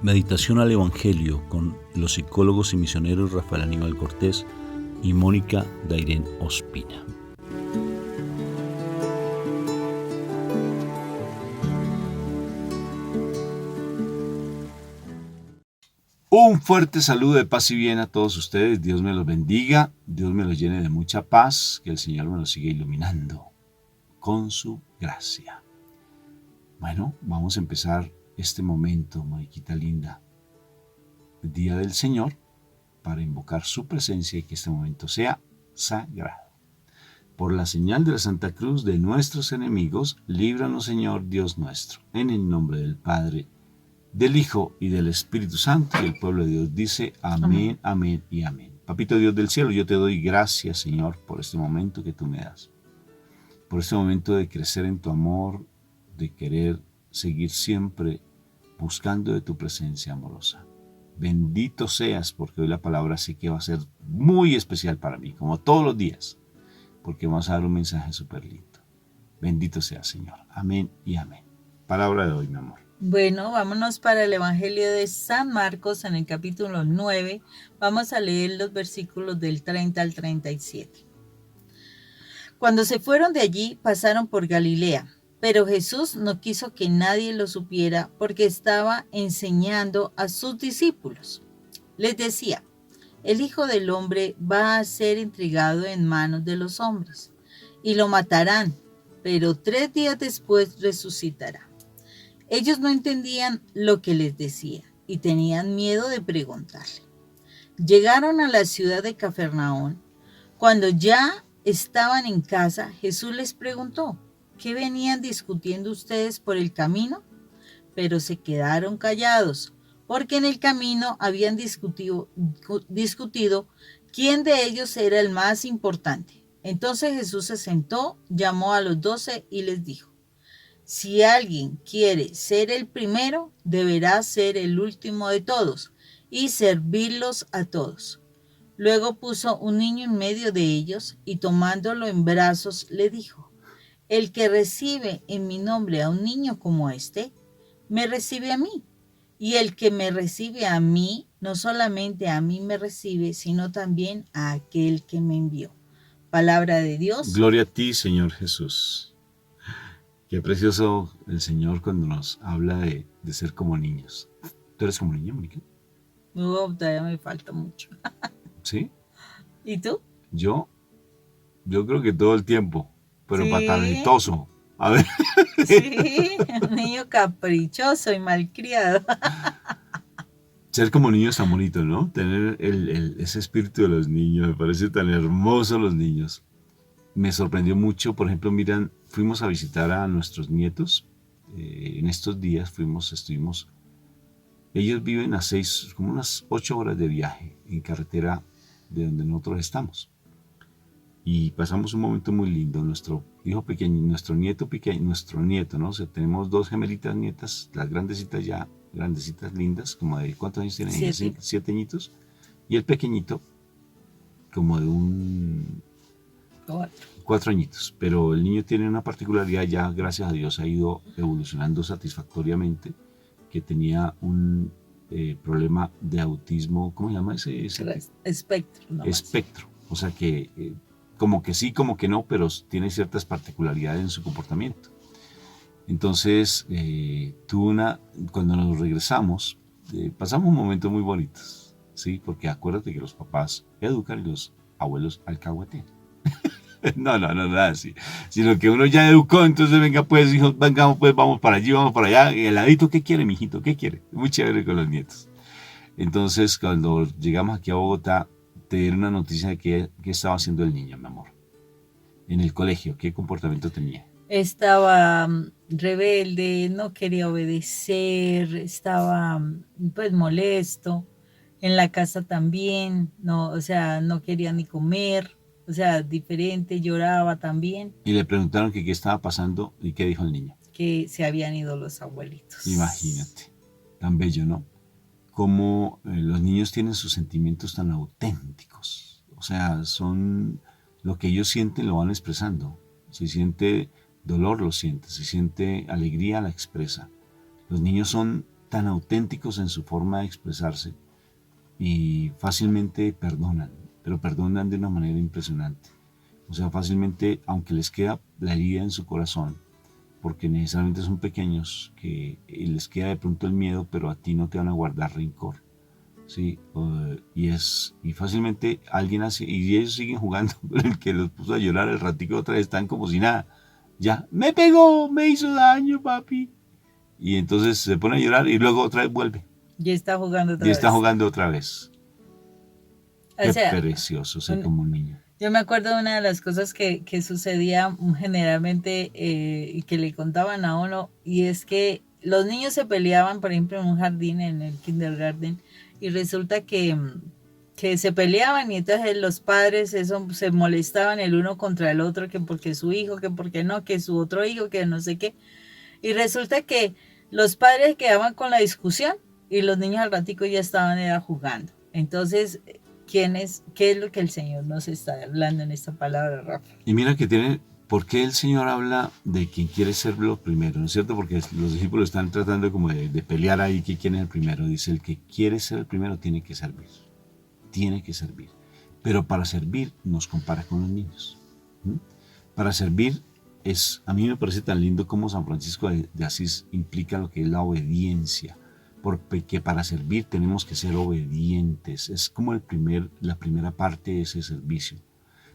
Meditación al Evangelio con los psicólogos y misioneros Rafael Aníbal Cortés y Mónica Dairén Ospina. Un fuerte saludo de paz y bien a todos ustedes. Dios me los bendiga, Dios me los llene de mucha paz, que el Señor me los siga iluminando con su gracia. Bueno, vamos a empezar este momento, Moniquita linda, el Día del Señor, para invocar su presencia y que este momento sea sagrado. Por la señal de la Santa Cruz de nuestros enemigos, líbranos, Señor Dios nuestro, en el nombre del Padre, del Hijo y del Espíritu Santo. Y el pueblo de Dios dice amén, amén y amén. Papito Dios del cielo, yo te doy gracias, Señor, por este momento que tú me das, por este momento de crecer en tu amor, de querer seguir siempre buscando de tu presencia amorosa. Bendito seas, porque hoy la palabra sí que va a ser muy especial para mí, como todos los días, porque vamos a dar un mensaje súper lindo. Bendito seas, Señor. Amén y amén. Palabra de hoy, mi amor. Bueno, vámonos para el Evangelio de San Marcos en el capítulo 9. Vamos a leer los versículos del 30 al 37. Cuando se fueron de allí, pasaron por Galilea, pero Jesús no quiso que nadie lo supiera porque estaba enseñando a sus discípulos. Les decía: el Hijo del Hombre va a ser entregado en manos de los hombres, y lo matarán, pero 3 días después resucitará. Ellos no entendían lo que les decía y tenían miedo de preguntarle. Llegaron a la ciudad de Cafarnaúm. Cuando ya estaban en casa, Jesús les preguntó: ¿qué venían discutiendo ustedes por el camino? Pero se quedaron callados, porque en el camino habían discutido quién de ellos era el más importante. Entonces Jesús se sentó, llamó a los 12 y les dijo: si alguien quiere ser el primero, deberá ser el último de todos y servirlos a todos. Luego puso un niño en medio de ellos y tomándolo en brazos le dijo: el que recibe en mi nombre a un niño como este, me recibe a mí. Y el que me recibe a mí, no solamente a mí me recibe, sino también a aquel que me envió. Palabra de Dios. Gloria a ti, Señor Jesús. Qué precioso el Señor cuando nos habla de ser como niños. ¿Tú eres como niña, Mónica? No, todavía me falta mucho. ¿Sí? ¿Y tú? Yo creo que todo el tiempo, pero ¿Sí? Pataletoso. A ver. Sí, un niño caprichoso y malcriado. Ser como niño es tan bonito, ¿no? Tener ese espíritu de los niños, me parece tan hermoso los niños. Me sorprendió mucho, por ejemplo, miran, fuimos a visitar a nuestros nietos, en estos días estuvimos, ellos viven a como unas 8 horas de viaje en carretera de donde nosotros estamos. Y pasamos un momento muy lindo, nuestro hijo pequeño, nuestro nieto, ¿no? O sea, tenemos 2 gemelitas nietas, las grandecitas ya, grandecitas lindas, como de, ¿cuántos años tienen ellas? 7 añitos. Y el pequeñito, como de 4 añitos, pero el niño tiene una particularidad, ya gracias a Dios ha ido evolucionando satisfactoriamente, que tenía un problema de autismo, ¿cómo se llama ese? Espectro. Espectro, o sea que como que sí, como que no, pero tiene ciertas particularidades en su comportamiento. Entonces, cuando nos regresamos, pasamos momentos muy bonitos, ¿sí? Porque acuérdate que los papás educan y los abuelos alcahuetean. No, nada así. Sino que uno ya educó, entonces venga pues, hijos, vengamos pues, vamos para allí, vamos para allá. Y el ladito, ¿qué quiere, mijito? ¿Qué quiere? Muy chévere con los nietos. Entonces, cuando llegamos aquí a Bogotá, te dieron una noticia de qué estaba haciendo el niño, mi amor. En el colegio, ¿qué comportamiento tenía? Estaba rebelde, no quería obedecer, estaba pues molesto. En la casa también, no, o sea, no quería ni comer, o sea, diferente, lloraba también. Y le preguntaron que qué estaba pasando y qué dijo el niño. Que se habían ido los abuelitos. Imagínate, tan bello, ¿no? Cómo los niños tienen sus sentimientos tan auténticos. O sea, son lo que ellos sienten, lo van expresando. Si siente dolor, lo siente. Si siente alegría, la expresa. Los niños son tan auténticos en su forma de expresarse y fácilmente perdonan, pero perdonan de una manera impresionante. O sea, fácilmente, aunque les queda la herida en su corazón, porque necesariamente son pequeños, que les queda de pronto el miedo, pero a ti no te van a guardar rencor. ¿Sí? Y fácilmente alguien hace, y ellos siguen jugando, pero el que los puso a llorar el ratico otra vez están como si nada. Ya, me pegó, me hizo daño, papi. Y entonces se pone a llorar y luego otra vez vuelve. Ya está jugando otra Y vez. está jugando otra vez. Qué O sea, precioso ser como un niño. yo me acuerdo de una de las cosas que sucedía generalmente y que le contaban a uno, y es que los niños se peleaban, por ejemplo, en un jardín, en el kindergarten, y resulta que se peleaban y entonces los padres se molestaban el uno contra el otro, que porque su hijo, que porque no, que su otro hijo, que no sé qué. Y resulta que los padres quedaban con la discusión y los niños al ratico ya estaban era jugando. Entonces, ¿qué es lo que el Señor nos está hablando en esta palabra, Rafa? Y mira que tiene, ¿por qué el Señor habla de quien quiere ser lo primero? ¿No es cierto? Porque los discípulos están tratando como de pelear ahí quién es el primero. Dice, el que quiere ser el primero tiene que servir. Tiene que servir. Pero para servir nos compara con los niños. ¿Mm? Para servir a mí me parece tan lindo como San Francisco de Asís implica lo que es la obediencia. Porque para servir tenemos que ser obedientes. Es como la primera parte de ese servicio.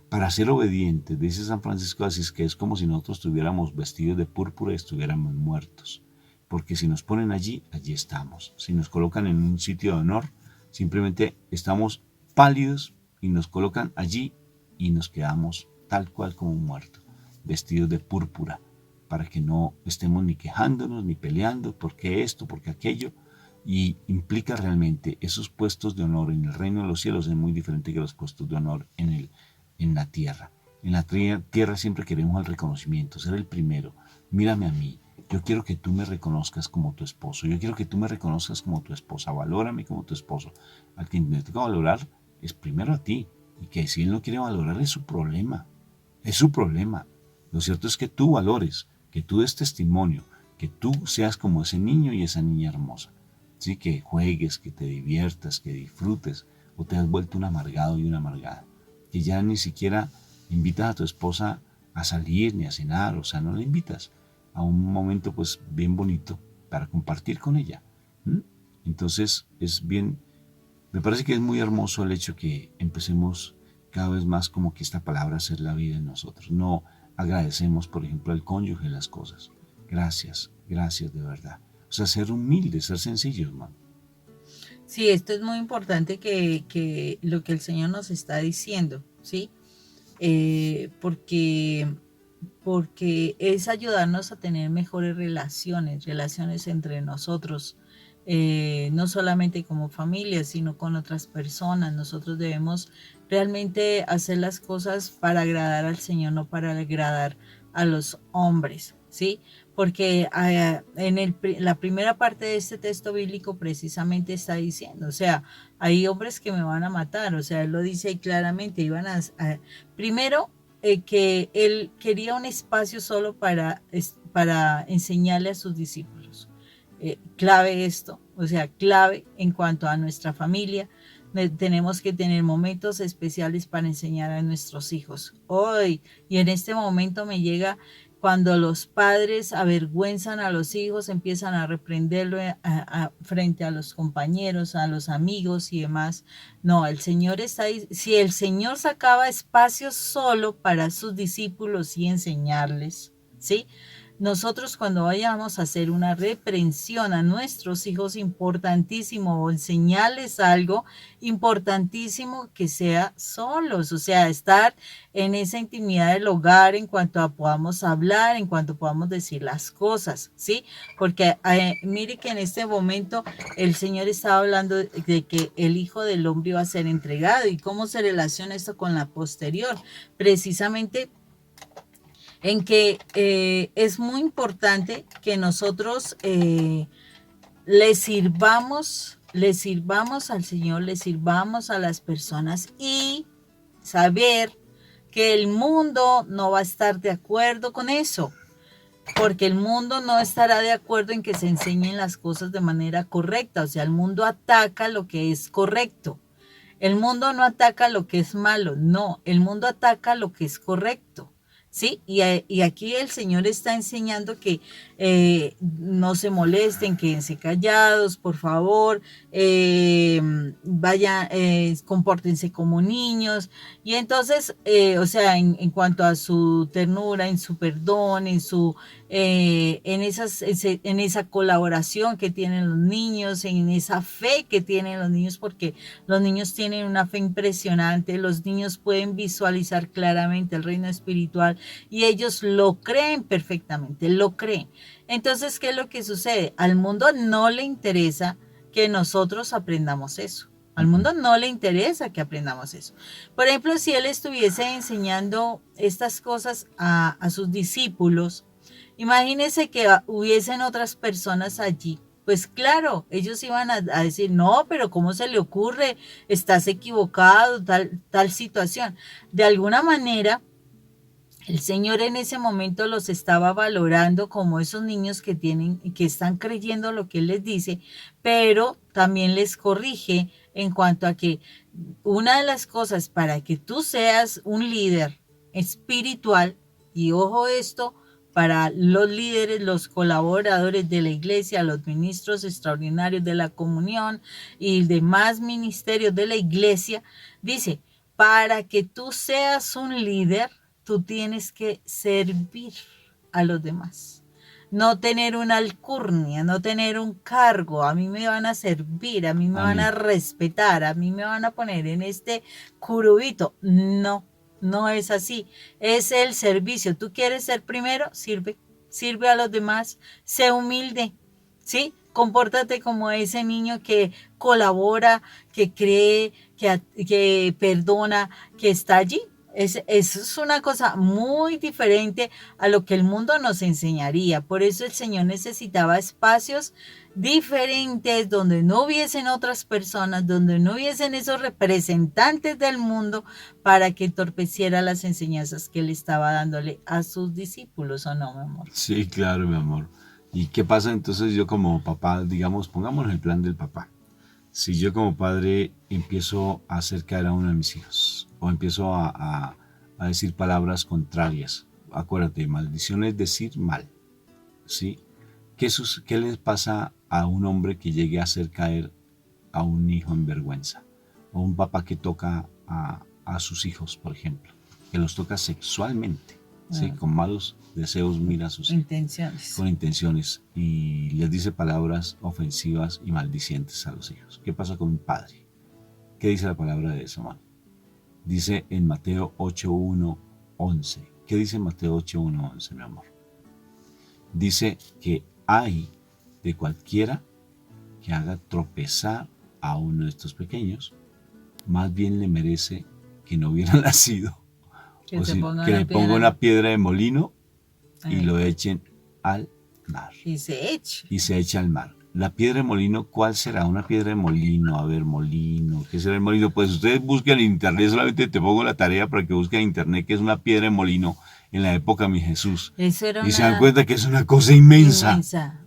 Para ser obedientes, dice San Francisco de Asís, que es como si nosotros estuviéramos vestidos de púrpura y estuviéramos muertos. Porque si nos ponen allí, allí estamos. Si nos colocan en un sitio de honor, simplemente estamos pálidos y nos colocan allí y nos quedamos tal cual como muertos, vestidos de púrpura, para que no estemos ni quejándonos ni peleando, porque esto, porque aquello, y implica realmente esos puestos de honor en el reino de los cielos es muy diferente que los puestos de honor en la tierra. En la tierra siempre queremos el reconocimiento, ser el primero. Mírame a mí, yo quiero que tú me reconozcas como tu esposo, yo quiero que tú me reconozcas como tu esposa, valórame como tu esposo. Al que me toca valorar es primero a ti, y que si él no quiere valorar es su problema, es su problema. Lo cierto es que tú valores, que tú des testimonio, que tú seas como ese niño y esa niña hermosa. ¿Sí? Que juegues, que te diviertas, que disfrutes, o te has vuelto un amargado y una amargada. Que ya ni siquiera invitas a tu esposa a salir ni a cenar, o sea, no la invitas a un momento pues bien bonito para compartir con ella. Entonces me parece que es muy hermoso el hecho que empecemos cada vez más como que esta palabra hacer la vida en nosotros. No agradecemos, por ejemplo, al cónyuge las cosas. Gracias, gracias de verdad. O sea, ser humildes, ser sencillos, hermano. Sí, esto es muy importante que lo que el Señor nos está diciendo, ¿sí? Porque es ayudarnos a tener mejores relaciones entre nosotros, no solamente como familia, sino con otras personas. Nosotros debemos realmente hacer las cosas para agradar al Señor, no para agradar a los hombres, ¿sí? Porque la primera parte de este texto bíblico precisamente está diciendo, o sea, hay hombres que me van a matar, o sea, él lo dice ahí claramente, primero, que él quería un espacio solo para enseñarle a sus discípulos. Clave esto, o sea, clave en cuanto a nuestra familia. Tenemos que tener momentos especiales para enseñar a nuestros hijos. Hoy, y en este momento me llega cuando los padres avergüenzan a los hijos, empiezan a reprenderlo frente a los compañeros, a los amigos y demás. No, el Señor está ahí. Si el Señor sacaba espacios solo para sus discípulos y enseñarles, ¿sí? Nosotros cuando vayamos a hacer una reprensión a nuestros hijos, importantísimo, o enseñarles algo, importantísimo que sea solos, o sea, estar en esa intimidad del hogar en cuanto a podamos hablar, en cuanto podamos decir las cosas, ¿sí? Porque mire que en este momento el Señor estaba hablando de que el Hijo del Hombre iba a ser entregado y cómo se relaciona esto con la posterior, precisamente en que es muy importante que nosotros le sirvamos al Señor, le sirvamos a las personas y saber que el mundo no va a estar de acuerdo con eso. porque el mundo no estará de acuerdo en que se enseñen las cosas de manera correcta. O sea, el mundo ataca lo que es correcto. El mundo no ataca lo que es malo, no, el mundo ataca lo que es correcto. ¿Sí? Y aquí el Señor está enseñando que no se molesten, quédense callados, por favor, vayan, compórtense como niños. Y entonces, o sea, en cuanto a su ternura, en su perdón, en esa colaboración que tienen los niños, en esa fe que tienen los niños, porque los niños tienen una fe impresionante, los niños pueden visualizar claramente el reino espiritual y ellos lo creen perfectamente, lo creen. Entonces, ¿qué es lo que sucede? Al mundo no le interesa que nosotros aprendamos eso. Al mundo no le interesa que aprendamos eso. Por ejemplo, si él estuviese enseñando estas cosas a sus discípulos, imagínense que hubiesen otras personas allí. Pues claro, ellos iban a decir, no, pero ¿cómo se le ocurre? Estás equivocado, tal situación. De alguna manera, el Señor en ese momento los estaba valorando como esos niños que están creyendo lo que Él les dice, pero también les corrige en cuanto a que una de las cosas para que tú seas un líder espiritual, y ojo esto, para los líderes, los colaboradores de la iglesia, los ministros extraordinarios de la comunión y demás ministerios de la iglesia, dice, para que tú seas un líder, tú tienes que servir a los demás. No tener una alcurnia, no tener un cargo. A mí me van a servir, a mí me van a respetar, a mí me van a poner en este curubito. No, no es así. Es el servicio. Tú quieres ser primero, sirve a los demás, sé humilde, ¿sí? Compórtate como ese niño que colabora, que cree, que perdona, que está allí. Eso es una cosa muy diferente a lo que el mundo nos enseñaría. Por eso el Señor necesitaba espacios diferentes donde no hubiesen otras personas, donde no hubiesen esos representantes del mundo para que entorpeciera las enseñanzas que él estaba dándole a sus discípulos, ¿o no, mi amor? Sí, claro, mi amor. ¿Y qué pasa entonces yo como papá, digamos, pongámonos el plan del papá? Si yo como padre empiezo a hacer caer a uno de mis hijos o empiezo a decir palabras contrarias, acuérdate, maldición es decir mal, ¿sí? ¿Qué les pasa a un hombre que llegue a hacer caer a un hijo en vergüenza? O un papá que toca a sus hijos, por ejemplo, que los toca sexualmente, ¿sí? Con malos deseos mira a sus hijos. Intenciones. Con intenciones y les dice palabras ofensivas y maldicientes a los hijos. ¿Qué pasa con un padre? ¿Qué dice la palabra de eso, man? Dice en Mateo 8:1-11. ¿Qué dice en Mateo 8:1-11, mi amor? Dice que hay de cualquiera que haga tropezar a uno de estos pequeños, más bien le merece que no hubiera nacido. Que le ponga una piedra de molino y lo echen al mar. Y se echa. Y se echa al mar. La piedra de molino, ¿cuál será? Una piedra de molino, a ver, molino. ¿Qué será el molino? Pues ustedes busquen en internet, solamente te pongo la tarea para que busquen en internet qué es una piedra de molino en la época de mi Jesús. Y se dan cuenta que es una cosa inmensa.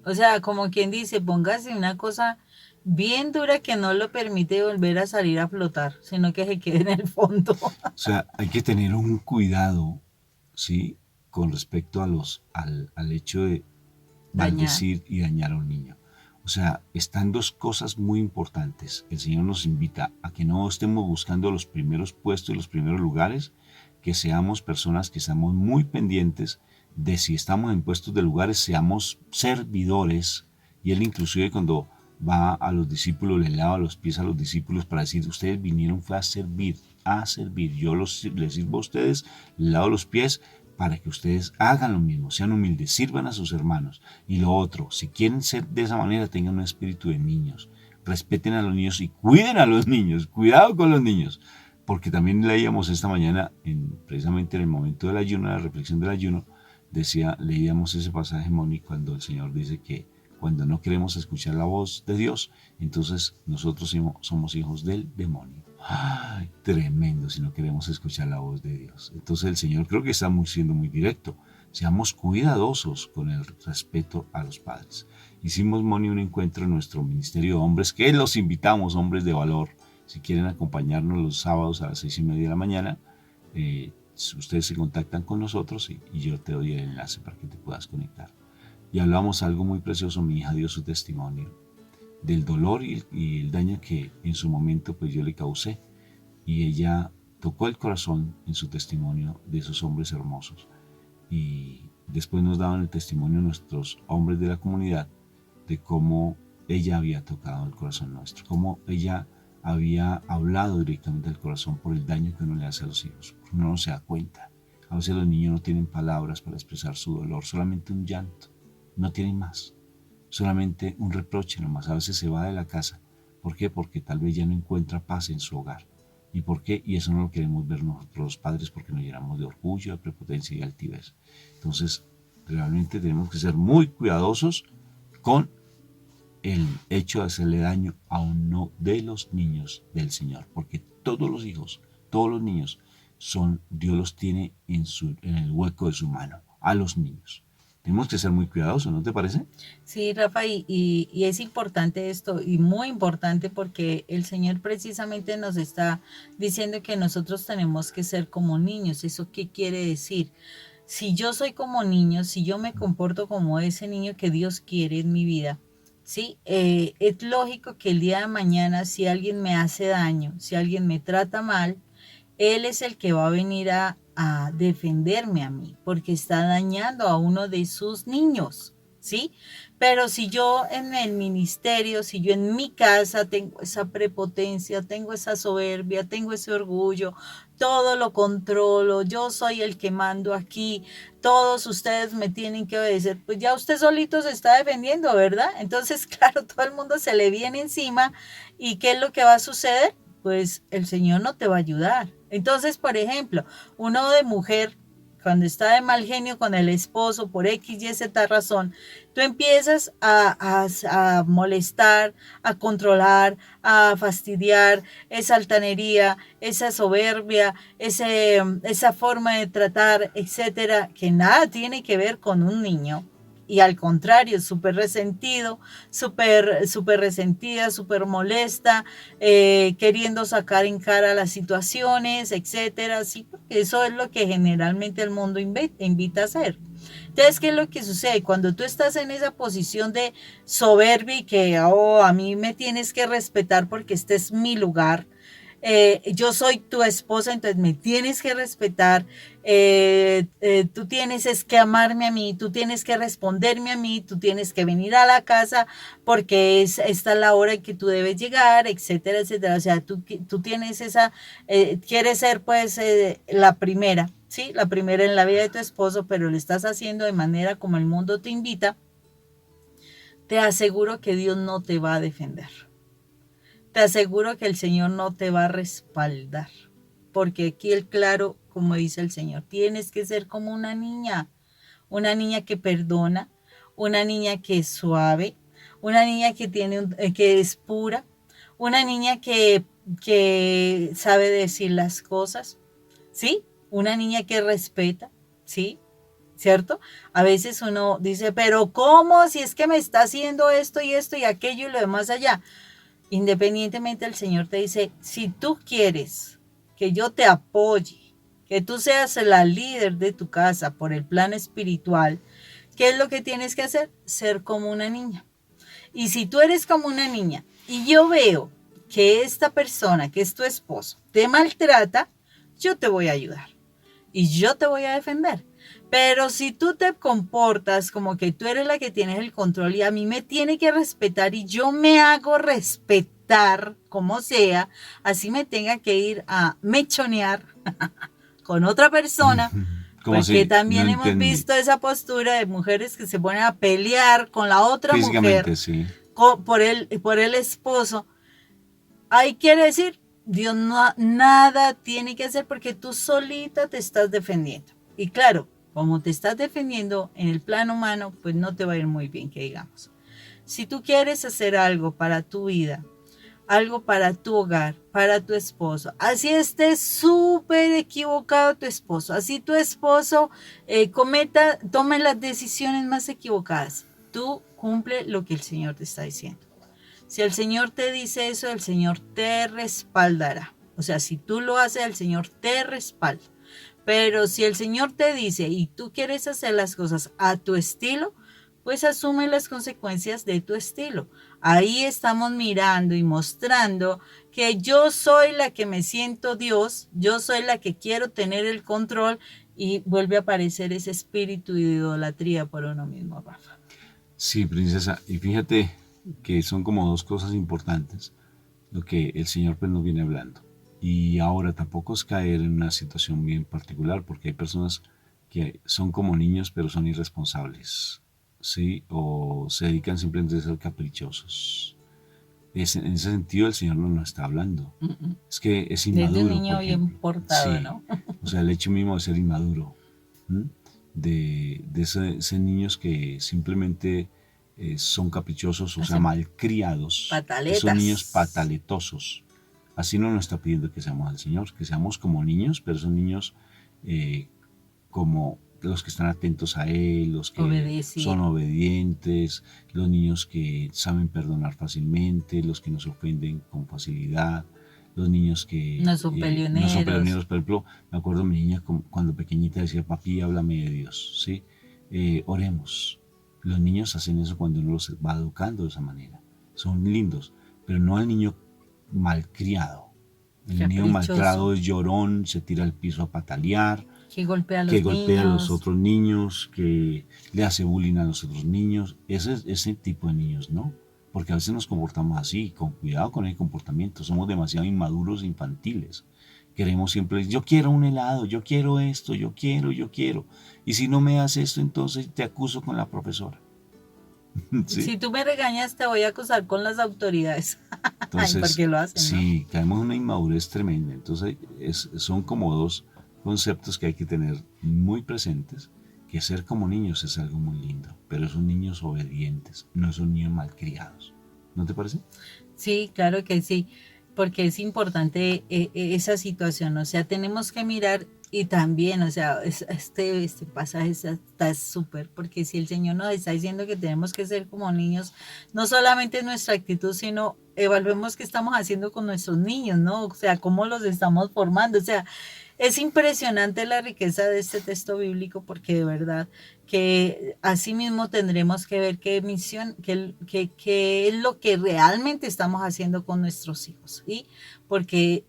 O sea, como quien dice, póngase una cosa bien dura que no lo permite volver a salir a flotar, sino que se quede en el fondo. O sea, hay que tener un cuidado, ¿sí? Con respecto al hecho de maldecir y dañar a un niño. O sea, están dos cosas muy importantes. El Señor nos invita a que no estemos buscando los primeros puestos y los primeros lugares, que seamos personas que estamos muy pendientes de si estamos en puestos de lugares, seamos servidores. Y Él inclusive cuando va a los discípulos, le lava los pies a los discípulos para decir, ustedes vinieron fue a servir. Yo les sirvo a ustedes, les lavo los pies, para que ustedes hagan lo mismo, sean humildes, sirvan a sus hermanos. Y lo otro, si quieren ser de esa manera, tengan un espíritu de niños, respeten a los niños y cuiden a los niños, cuidado con los niños, porque también leíamos esta mañana, precisamente en el momento del ayuno, la reflexión del ayuno, leíamos ese pasaje, Moni, cuando el Señor dice que cuando no queremos escuchar la voz de Dios, entonces nosotros somos hijos del demonio. ¡Ay, tremendo si no queremos escuchar la voz de Dios! Entonces el Señor creo que está siendo muy directo. Seamos cuidadosos con el respeto a los padres. Hicimos, Moni, un encuentro en nuestro Ministerio de Hombres, que los invitamos, hombres de valor, si quieren acompañarnos los sábados a las 6:30 de la mañana, ustedes se contactan con nosotros y yo te doy el enlace para que te puedas conectar. Y hablamos algo muy precioso, mi hija dio su testimonio del dolor y el daño que en su momento pues yo le causé, y ella tocó el corazón en su testimonio de esos hombres hermosos, y después nos daban el testimonio nuestros hombres de la comunidad de cómo ella había tocado el corazón nuestro, cómo ella había hablado directamente al corazón por el daño que uno le hace a los hijos. Uno no se da cuenta. A veces los niños no tienen palabras para expresar su dolor, solamente un llanto, no tienen más, solamente un reproche nomás. A veces se va de la casa. ¿Por qué? Porque tal vez ya no encuentra paz en su hogar. ¿Y por qué? Y eso no lo queremos ver nosotros los padres, porque nos llenamos de orgullo, de prepotencia y de altivez. Entonces, realmente tenemos que ser muy cuidadosos con el hecho de hacerle daño a uno de los niños del Señor, porque todos los hijos, todos los niños Dios los tiene en el hueco de su mano, a los niños. Tenemos que ser muy cuidadosos, ¿no te parece? Sí, Rafa, y es importante esto, y muy importante, porque el Señor precisamente nos está diciendo que nosotros tenemos que ser como niños. ¿Eso qué quiere decir? Si yo soy como niño, si yo me comporto como ese niño que Dios quiere en mi vida, ¿sí? Es lógico que el día de mañana, si alguien me hace daño, si alguien me trata mal, Él es el que va a venir a defenderme a mí, porque está dañando a uno de sus niños, ¿sí? Pero si yo en el ministerio, si yo en mi casa tengo esa prepotencia, tengo esa soberbia, tengo ese orgullo, todo lo controlo, yo soy el que mando aquí, todos ustedes me tienen que obedecer, pues ya usted solito se está defendiendo, ¿verdad? Entonces, claro, todo el mundo se le viene encima, ¿y qué es lo que va a suceder? Pues el Señor no te va a ayudar. Entonces, por ejemplo, uno de mujer, cuando está de mal genio con el esposo por X, Y, Z razón, tú empiezas a molestar, a controlar, a fastidiar esa altanería, esa soberbia, esa forma de tratar, etcétera, que nada tiene que ver con un niño. Y al contrario, súper resentido, súper resentida, súper molesta, queriendo sacar en cara las situaciones, etcétera, sí, porque eso es lo que generalmente el mundo invita a hacer. Entonces, ¿qué es lo que sucede? Cuando tú estás en esa posición de soberbia y que, oh, a mí me tienes que respetar porque este es mi lugar, yo soy tu esposa, entonces me tienes que respetar, tú tienes es que amarme a mí, tú tienes que responderme a mí, tú tienes que venir a la casa porque esta es la hora en que tú debes llegar, etcétera, etcétera. O sea, tú tienes quieres ser pues la primera, ¿sí? La primera en la vida de tu esposo, pero lo estás haciendo de manera como el mundo te invita. Te aseguro que Dios no te va a defender. Te aseguro que el Señor no te va a respaldar, porque aquí el claro, como dice el Señor, tienes que ser como una niña que perdona, una niña que es suave, una niña que es pura, una niña que sabe decir las cosas, ¿sí? Una niña que respeta, ¿sí? ¿Cierto? A veces uno dice, pero ¿cómo? Si es que me está haciendo esto y aquello y lo demás allá. Independientemente, el Señor te dice, si tú quieres que yo te apoye, que tú seas la líder de tu casa por el plan espiritual, ¿qué es lo que tienes que hacer? Ser como una niña. Y si tú eres como una niña y yo veo que esta persona, que es tu esposo, te maltrata, yo te voy a ayudar y yo te voy a defender. Pero si tú te comportas como que tú eres la que tienes el control y a mí me tiene que respetar y yo me hago respetar como sea, así me tenga que ir a mechonear con otra persona, Como porque si no también hemos entendí. visto esa postura de mujeres que se ponen a pelear con la otra mujer, Físicamente, sí. por el esposo. Ahí quiere decir, Dios no, nada tiene que hacer porque tú solita te estás defendiendo. Y claro, como te estás defendiendo en el plano humano, pues no te va a ir muy bien, que digamos. Si tú quieres hacer algo para tu vida, algo para tu hogar, para tu esposo. Así esté súper equivocado tu esposo, así tu esposo tome las decisiones más equivocadas. Tú cumple lo que el Señor te está diciendo. Si el Señor te dice eso, el Señor te respaldará. O sea, si tú lo haces, el Señor te respalda. Pero si el Señor te dice y tú quieres hacer las cosas a tu estilo, pues asume las consecuencias de tu estilo. Ahí estamos mirando y mostrando que yo soy la que me siento Dios, yo soy la que quiero tener el control, y vuelve a aparecer ese espíritu de idolatría por uno mismo, Rafa. Sí, princesa, y fíjate que son como dos cosas importantes lo que el Señor pues nos viene hablando. Y ahora tampoco es caer en una situación bien particular, porque hay personas que son como niños pero son irresponsables, ¿sí? O se dedican simplemente a ser caprichosos. En ese sentido el Señor no nos está hablando. Es que es Desde un inmaduro, niño por bien ejemplo. portado, Sí, ¿no? o sea, el hecho mismo de ser inmaduro, ¿m? De ese niños que simplemente son caprichosos, o sea, malcriados, esos niños Pataletas. pataletosos. Así no nos está pidiendo que seamos al Señor, que seamos como niños, pero son niños eh, como los que están atentos a Él, los que Obedecer. son obedientes, los niños que saben perdonar fácilmente, los que no se ofenden con facilidad, los niños que No son no son peleoneros. peleoneros. Por ejemplo, me acuerdo mi niña cuando pequeñita decía, papi, háblame de Dios, ¿sí? Oremos. Los niños hacen eso cuando uno los va educando de esa manera. Son lindos, pero no al niño malcriado. El niño malcriado Caprichoso. es llorón, se tira al piso a patalear, Que golpea a que los golpea a los niños. otros niños, que le hace bullying a los otros niños. Ese tipo de niños, ¿no? Porque a veces nos comportamos así, con cuidado con el comportamiento. Somos demasiado inmaduros, infantiles. Queremos siempre, yo quiero un helado, yo quiero esto, yo quiero, yo quiero. Y si no me das esto, entonces te acuso con la profesora. ¿Sí? Si tú me regañas, te voy a acusar con las autoridades. Ay, ¿por Entonces, qué lo hacen, no? sí, caemos en una inmadurez tremenda. Entonces, son como dos conceptos que hay que tener muy presentes, que ser como niños es algo muy lindo, pero son niños obedientes, no son niños malcriados. ¿No te parece? Sí, claro que sí, porque es importante esa situación, o sea, tenemos que mirar y también, o sea, este pasaje está súper, porque si el Señor nos está diciendo que tenemos que ser como niños, no solamente nuestra actitud, sino evaluemos qué estamos haciendo con nuestros niños, ¿no? O sea, cómo los estamos formando, o sea, es impresionante la riqueza de este texto bíblico, porque de verdad que así mismo tendremos que ver qué misión, qué es lo que realmente estamos haciendo con nuestros hijos, ¿sí? Porque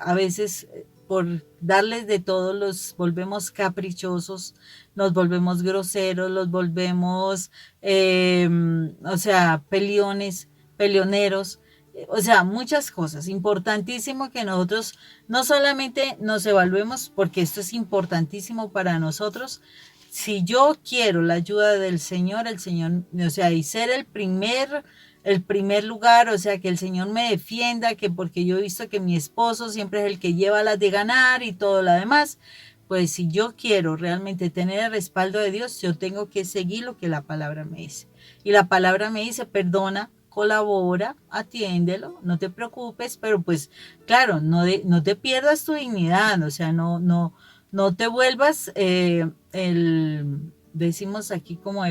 a veces por darles de todo los volvemos caprichosos, nos volvemos groseros, los volvemos, o sea, peleoneros, o sea, muchas cosas. Importantísimo que nosotros no solamente nos evaluemos, porque esto es importantísimo para nosotros. Si yo quiero la ayuda del Señor, el Señor, o sea, y ser el primer lugar, o sea, que el Señor me defienda, que porque yo he visto que mi esposo siempre es el que lleva las de ganar y todo lo demás, pues si yo quiero realmente tener el respaldo de Dios, yo tengo que seguir lo que la palabra me dice. Y la palabra me dice, perdona, colabora, atiéndelo, no te preocupes, pero pues claro, no te pierdas tu dignidad, o sea, no te vuelvas decimos aquí como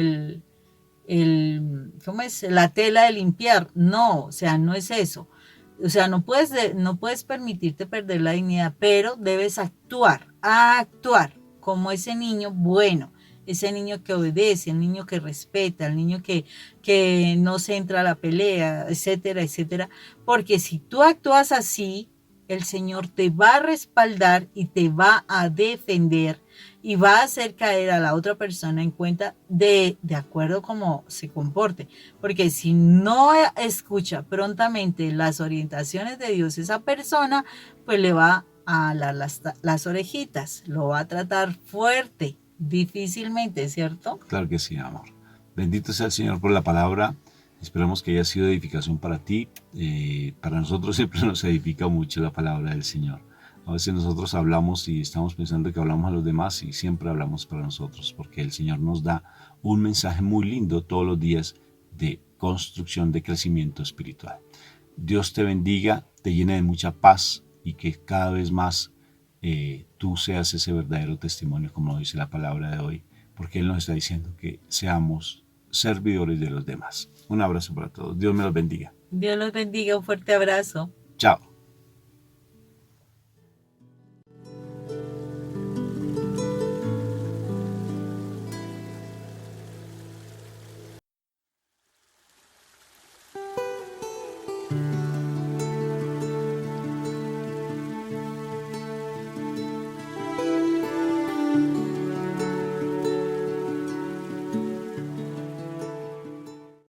¿cómo es? La tela de limpiar. No, o sea, no es eso. O sea, no puedes permitirte perder la dignidad, pero debes actuar como ese niño bueno, ese niño que obedece, el niño que respeta, el niño que no se entra a la pelea, etcétera, etcétera. Porque si tú actúas así, el Señor te va a respaldar y te va a defender y va a hacer caer a la otra persona en cuenta de acuerdo cómo se comporte. Porque si no escucha prontamente las orientaciones de Dios, esa persona, pues le va a alar las orejitas, lo va a tratar fuerte, difícilmente, ¿cierto? Claro que sí, amor. Bendito sea el Señor por la palabra. Esperamos que haya sido edificación para ti. Para nosotros siempre nos edifica mucho la palabra del Señor. A veces nosotros hablamos y estamos pensando que hablamos a los demás y siempre hablamos para nosotros, porque el Señor nos da un mensaje muy lindo todos los días de construcción, de crecimiento espiritual. Dios te bendiga, te llene de mucha paz y que cada vez más tú seas ese verdadero testimonio, como dice la palabra de hoy, porque Él nos está diciendo que seamos servidores de los demás. Un abrazo para todos. Dios me los bendiga. Dios los bendiga, un fuerte abrazo. Chao.